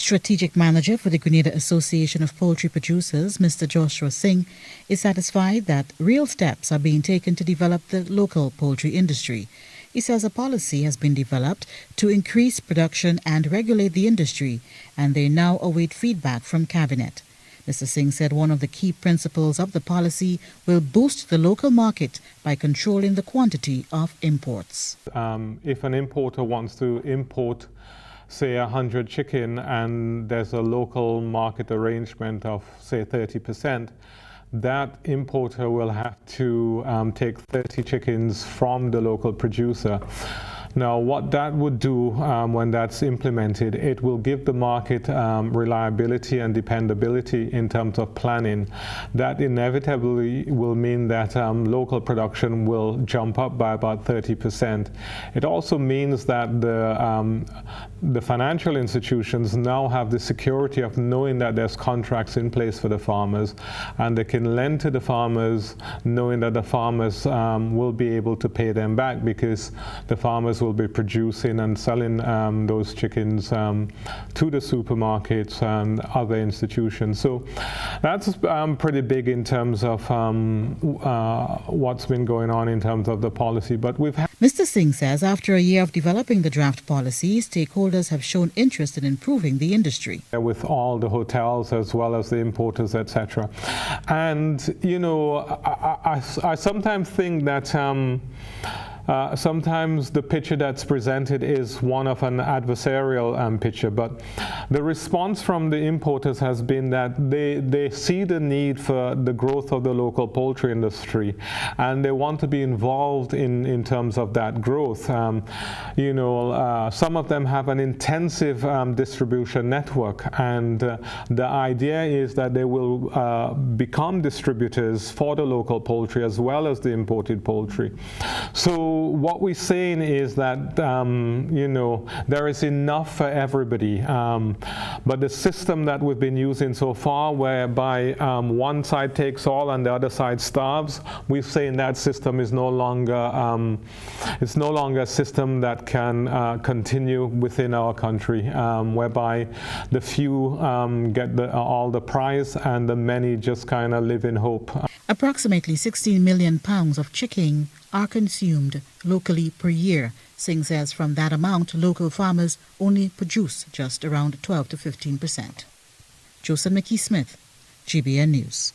Strategic Manager for the Grenada Association of Poultry Producers, Mr. Joshua Singh, is satisfied that real steps are being taken to develop the local poultry industry. He says a policy has been developed to increase production and regulate the industry, and they now await feedback from Cabinet. Mr. Singh said one of the key principles of the policy will boost the local market by controlling the quantity of imports. If an importer wants to import, say, 100 chicken and there's a local market arrangement of, say, 30%, that importer will have to take 30 chickens from the local producer. Now, what that would do when that's implemented, it will give the market reliability and dependability in terms of planning. That inevitably will mean that local production will jump up by about 30%. It also means that the financial institutions now have the security of knowing that there's contracts in place for the farmers, and they can lend to the farmers knowing that the farmers will be able to pay them back, because the farmers will be producing and selling those chickens to the supermarkets and other institutions. So that's pretty big in terms of what's been going on in terms of the policy. But we've had Mr. Singh says after a year of developing the draft policy, stakeholders have shown interest in improving the industry. With all the hotels as well as the importers, etc. And, you know, I sometimes think that sometimes the picture that's presented is one of an adversarial picture, but the response from the importers has been that they see the need for the growth of the local poultry industry, and they want to be involved in terms of that growth. You know, some of them have an intensive distribution network, and the idea is that they will become distributors for the local poultry as well as the imported poultry. So what we're saying is that, you know, there is enough for everybody. But the system that we've been using so far, whereby one side takes all and the other side starves, we're saying that system is no longer, it's no longer a system that can continue within our country, whereby the few get all the prize and the many just kind of live in hope. Approximately 16 million pounds of chicken are consumed locally per year. Singh says from that amount, local farmers only produce just around 12 to 15%. Joseph McKee-Smith, GBN News.